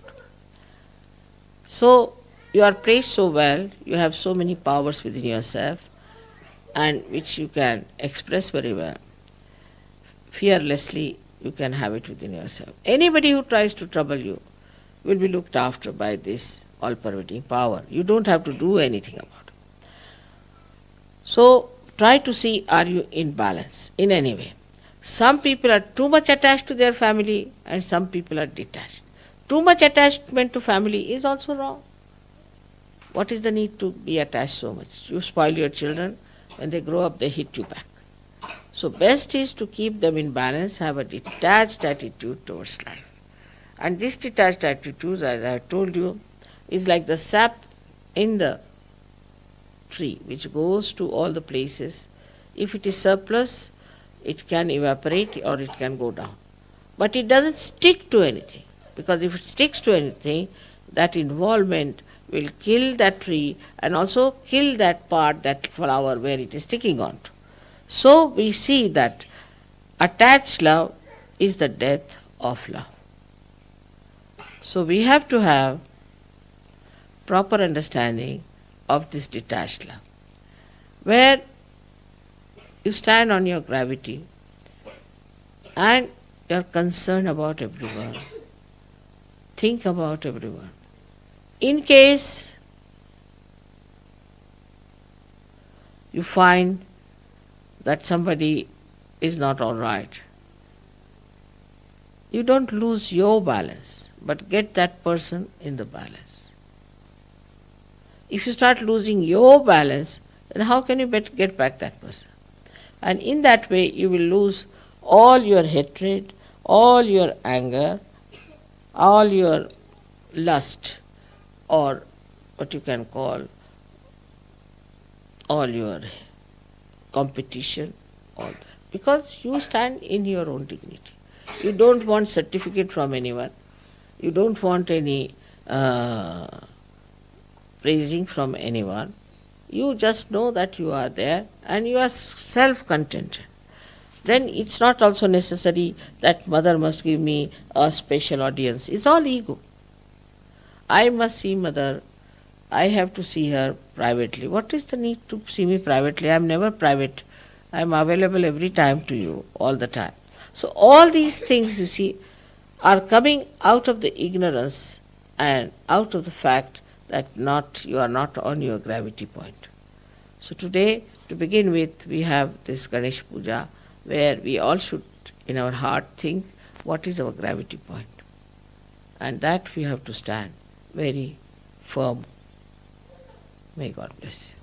So you are placed so well, you have so many powers within yourself and which you can express very well. Fearlessly you can have it within yourself. Anybody who tries to trouble you will be looked after by this all-pervading power. You don't have to do anything about it. So try to see, are you in balance in any way? Some people are too much attached to their family and some people are detached. Too much attachment to family is also wrong. What is the need to be attached so much? You spoil your children, when they grow up they hit you back. So best is to keep them in balance, have a detached attitude towards life. And this detached attitude, as I have told you, is like the sap in the tree which goes to all the places. If it is surplus, it can evaporate or it can go down. But it doesn't stick to anything, because if it sticks to anything, that involvement will kill that tree and also kill that part, that flower where it is sticking on to. So we see that attached love is the death of love. So we have to have proper understanding of this detached love, where you stand on your gravity and you are concerned about everyone, think about everyone. In case you find that somebody is not all right, you don't lose your balance, but get that person in the balance. If you start losing your balance, then how can you get back that person? And in that way you will lose all your hatred, all your anger, all your lust, or what you can call all your competition, all that. Because you stand in your own dignity. You don't want certificate from anyone. You don't want any praising from anyone. You just know that you are there and you are self contented. Then it's not also necessary that mother must give me a special audience. It's all ego. I must see mother. I have to see her privately. What is the need to see me privately? I am never private. I am available every time to you, all the time. So all these things, you see, are coming out of the ignorance and out of the fact that not you are not on your gravity point. So today, to begin with, we have this Ganesh Puja where we all should, in our heart, think what is our gravity point. And that we have to stand very firm. May God bless you.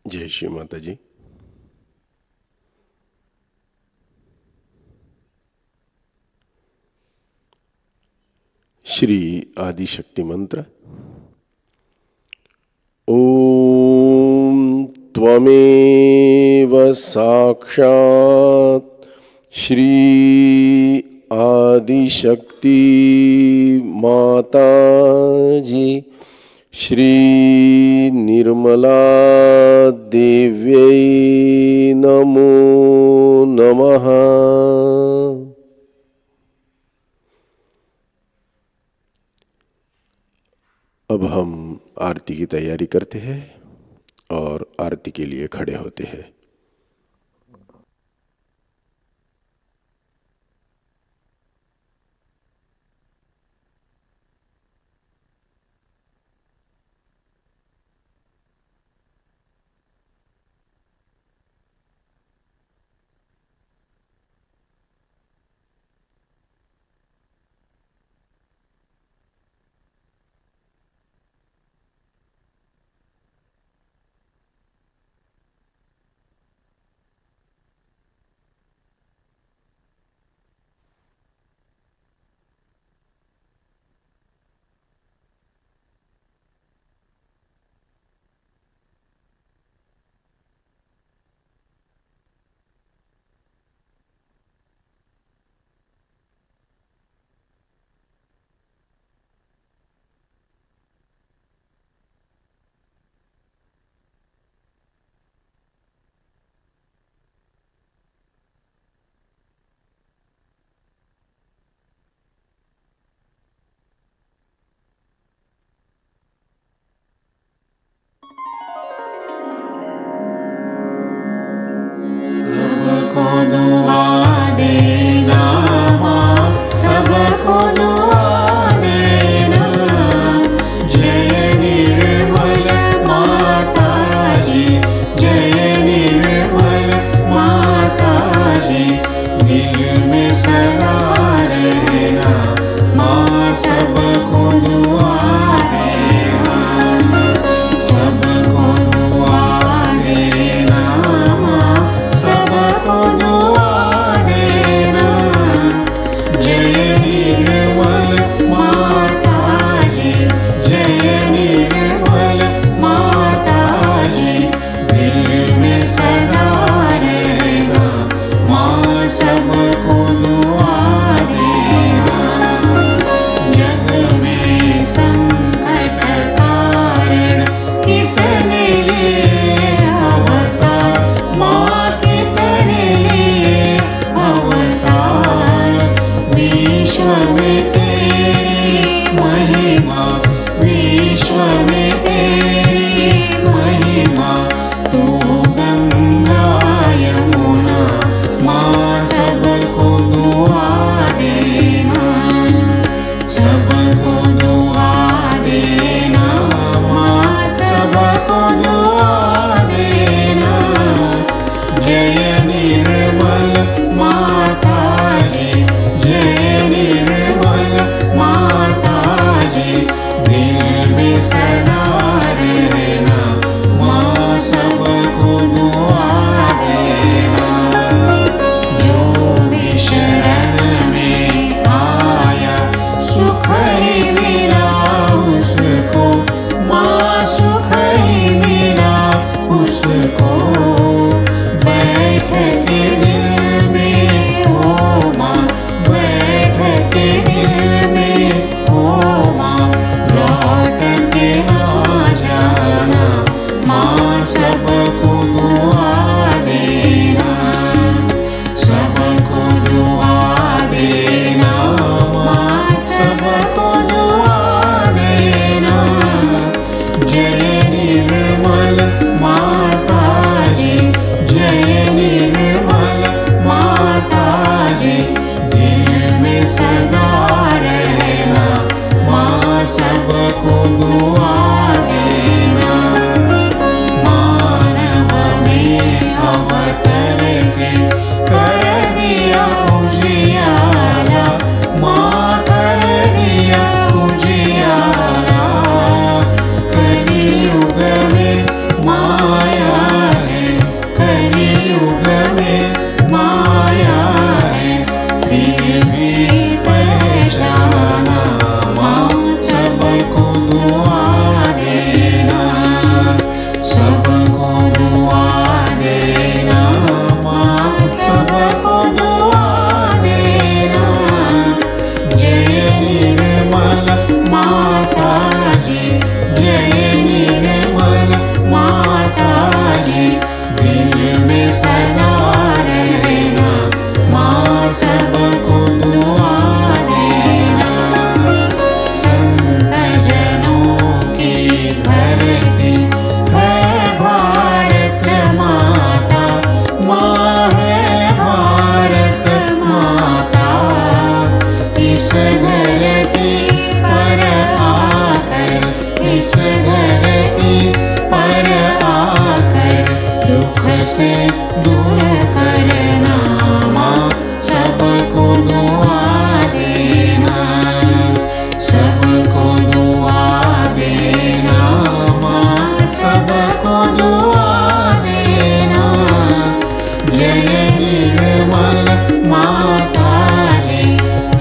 जय श्री माता जी। श्री आदि शक्ति मंत्र। ओम त्वमेव साक्षात् श्री आदि शक्ति माताजी श्री निर्मला देव्यै नमो नमः। अब हम आरती की तैयारी करते हैं और आरती के लिए खड़े होते हैं। मानव में से दूर करना माँ, सबको दुआ देना, सबको दुआ देना माँ, सबको दुआ देना। जय निर्मल माताजी,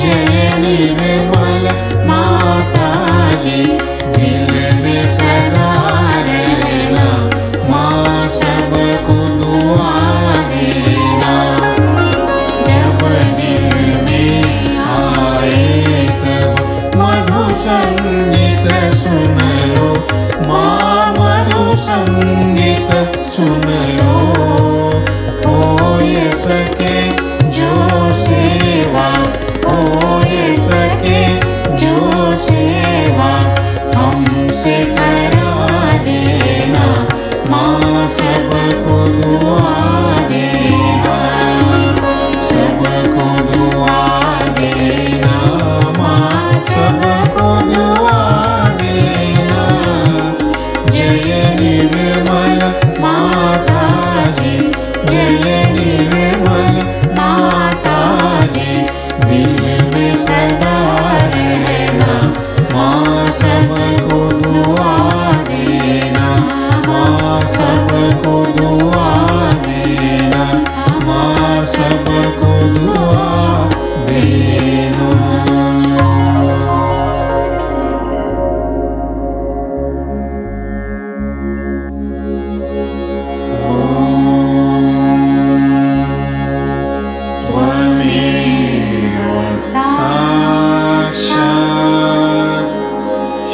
जय निर्मल माताजी, दिल में सदा रहना माँ, सबको दुआ देना। जब दिल में आए तब मधु संगीत सुन लो माँ, मधु संगीत सुन लो। हो ये सके जो सेवा, हो ये सके जो सेवा, हमसे करा देना माँ, सबको दुआ देना, सबको दुआ देना माँ, सबको दुआ देना। जय निर्मल माताजी, जय निर्मल माताजी, दिल में सदा रहना माँ, सबको दुआ देना माँ, सबको दुआ देना माँ, सबको दुआ देना। त्वमेव साक्षात्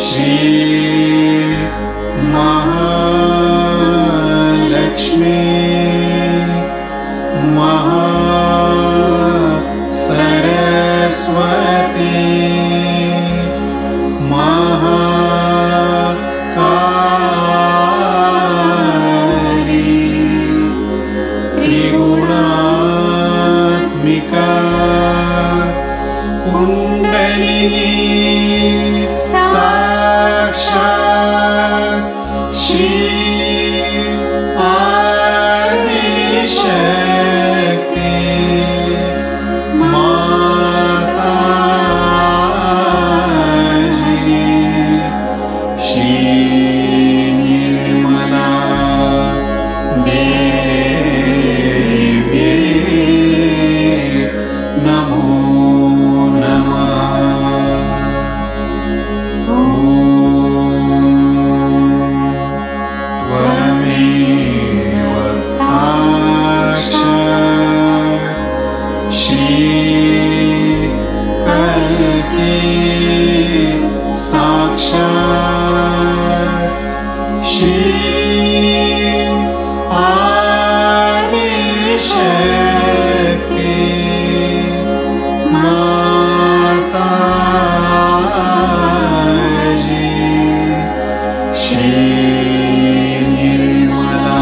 श्री महालक्ष्मी, सरस्वती, महाकाली, त्रिगुणात्मिका, कुंडलिनी साक्षात् श्री आदिशक्ति, माताजी, श्री निर्मला देवी, नमो नमः। त्वमेव साक्षात् श्री कल्की साक्षात् श्री आदिशक्ति, माताजी, श्री निर्मला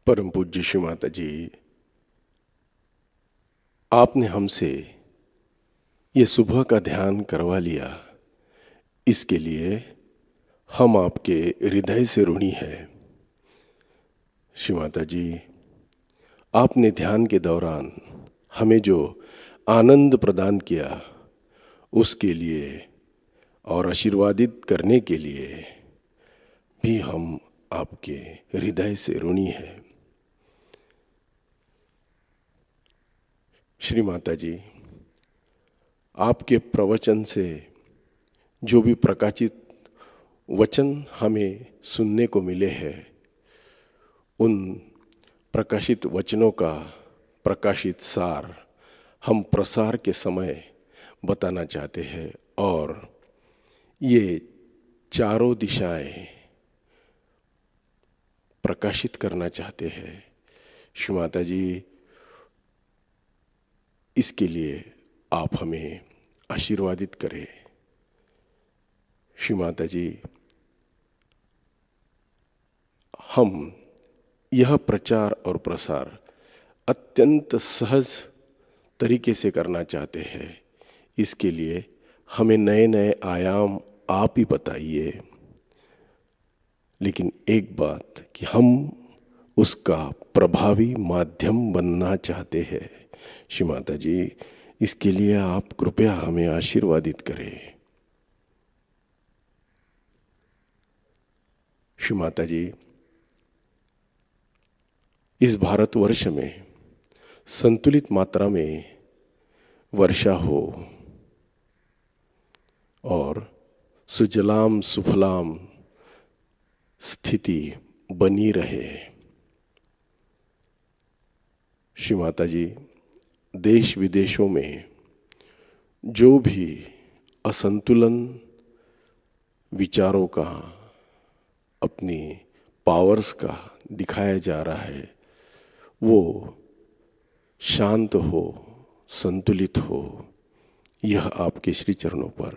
परम पूज्य श्री माता जी, आपने हमसे ये सुबह का ध्यान करवा लिया, इसके लिए हम आपके हृदय से ऋणी हैं। श्री माता जी, आपने ध्यान के दौरान हमें जो आनंद प्रदान किया उसके लिए और आशीर्वादित करने के लिए भी हम आपके हृदय से ऋणी हैं। श्री माता जी, आपके प्रवचन से जो भी प्रकाशित वचन हमें सुनने को मिले हैं, उन प्रकाशित वचनों का प्रकाशित सार हम प्रसार के समय बताना चाहते हैं और ये चारों दिशाएं प्रकाशित करना चाहते हैं। श्री माता जी, इसके लिए आप हमें आशीर्वादित करें। श्री माता जी, हम यह प्रचार और प्रसार अत्यंत सहज तरीके से करना चाहते हैं। इसके लिए हमें नए नए आयाम आप ही बताइए, लेकिन एक बात कि हम उसका प्रभावी माध्यम बनना चाहते हैं। श्री माता जी, इसके लिए आप कृपया हमें आशीर्वादित करें। श्री माता जी, इस भारतवर्ष में संतुलित मात्रा में वर्षा हो और सुजलाम सुफलाम स्थिति बनी रहे। श्री माता जी, देश विदेशों में जो भी असंतुलन विचारों का, अपनी पावर्स का दिखाया जा रहा है, वो शांत हो, संतुलित हो, यह आपके श्री चरणों पर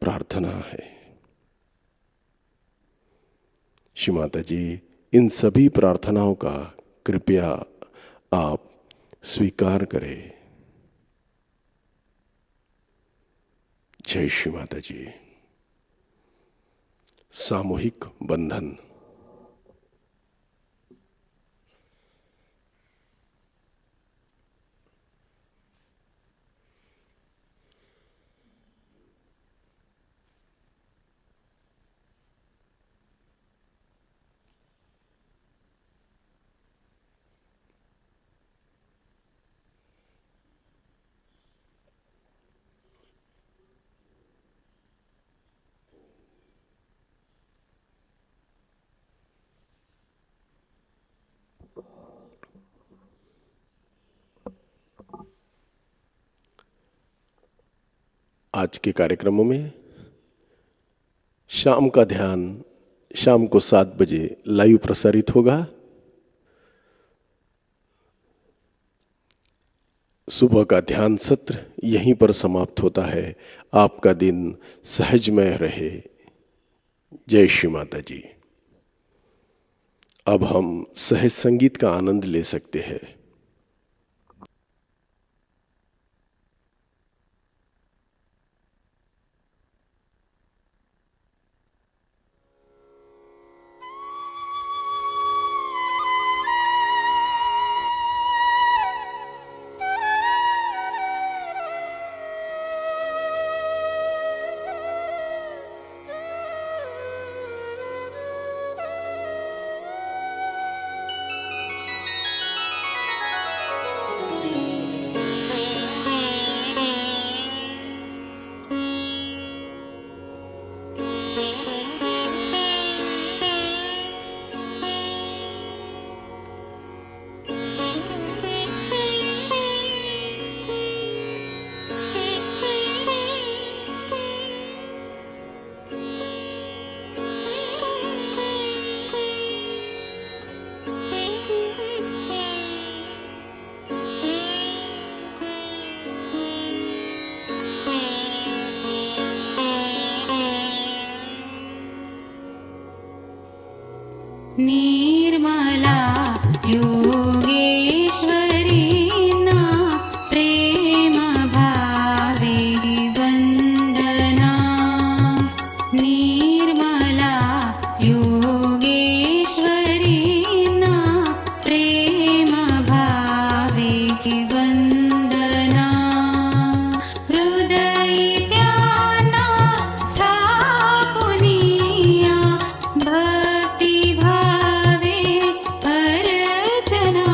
प्रार्थना है। श्री माता जी, इन सभी प्रार्थनाओं का कृपया आप स्वीकार करें। जय श्री माता जी। सामूहिक बंधन। आज के कार्यक्रमों में शाम का ध्यान शाम को 7 बजे लाइव प्रसारित होगा। सुबह का ध्यान सत्र यहीं पर समाप्त होता है। आपका दिन सहजमय रहे। जय श्री माता जी। अब हम सहज संगीत का आनंद ले सकते हैं। योगेश्वरीना प्रेम भावे वन्दना निर्मला योगेश्वरीना प्रेम भावे वन्दना हृदयित्याना स्थापुनीया भक्तिभावे अर्चना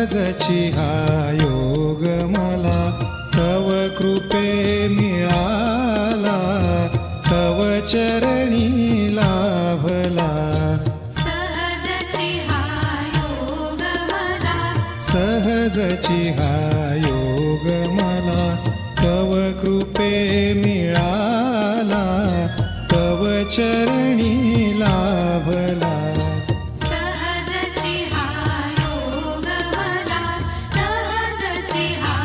सहजची हा योग मला, तव कृपे मिळाला, तव चरणी लाभला. सहजची हा योग मला, सहजची हा योग मला, तव कृपे मिळाला, तव चरणी लाभला. सहजची हा योग मला, सहजची हा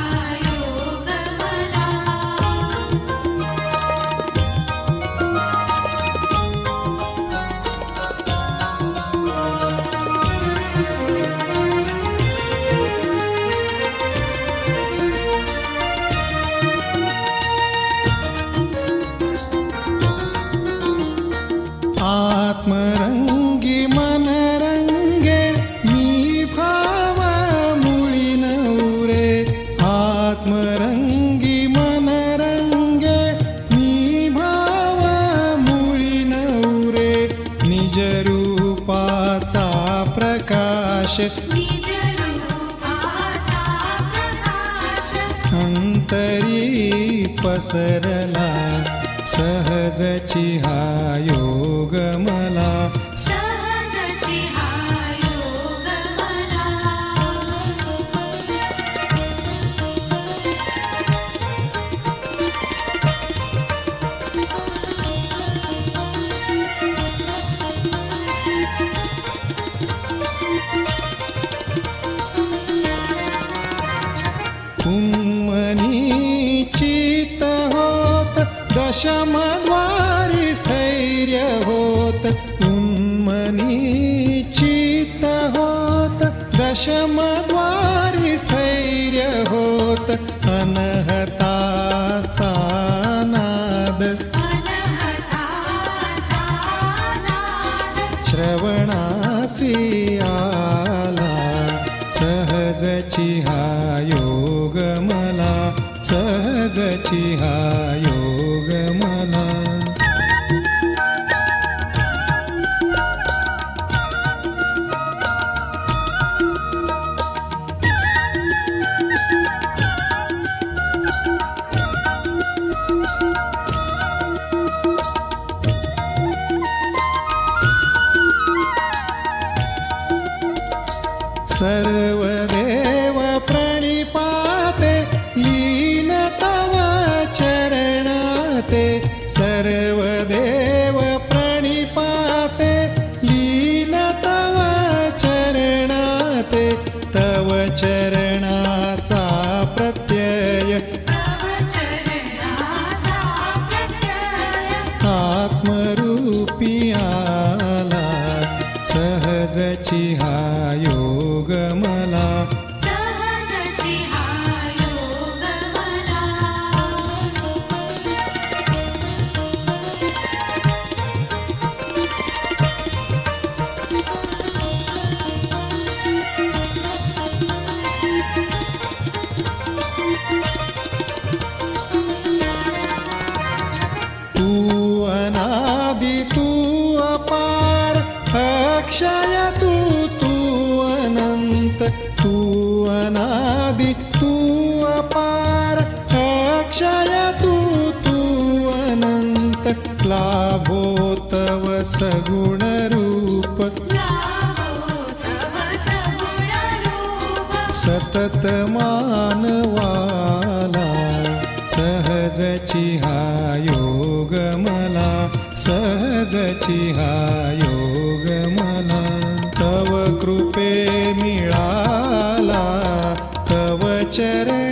योग मला. आत्मरंगी मनरंगे मी भाव मुळी नवरे. आत्मरंगी मनरंगे मी भाव मुळी नवरे. निज रूपाचा प्रकाश, निज रूपाचा प्रकाश, अंतरी पसरला. सहजची हा योग मला, सहजची हा योग मला. उन्मनी चित्त होत, दशमद्वारी स्थैर्य होत. उन्मनी चित्त होत, दशमद्वारी स्थैर्य होत. अनहताचा नाद, अनहताचा नाद, श्रवणासी आला. सहजची हा योग मला, सहजची हा योग मला. सर्व देव प्रणिपाते, लीन तव चरणाते. सर्व देव प्रणिपाते, लीन तव चरणाते. तव चरणाचा प्रत्यय, तव चरणाचा प्रत्यय, आत्मरूपी आला. सहजची हा योग मला, सहजची हा योग मला. तू अनादि तू अपार, अक्षय तू अनंत. तू अनादि तू अपार, अक्षय तू अनंत. लाभो तव सगुण रूप, लाभो तव सगुण रूप, सतत मानवाला. सहजची हा योग मला, सहजची हा योग मला. तव कृपे मिळाला, तव चरण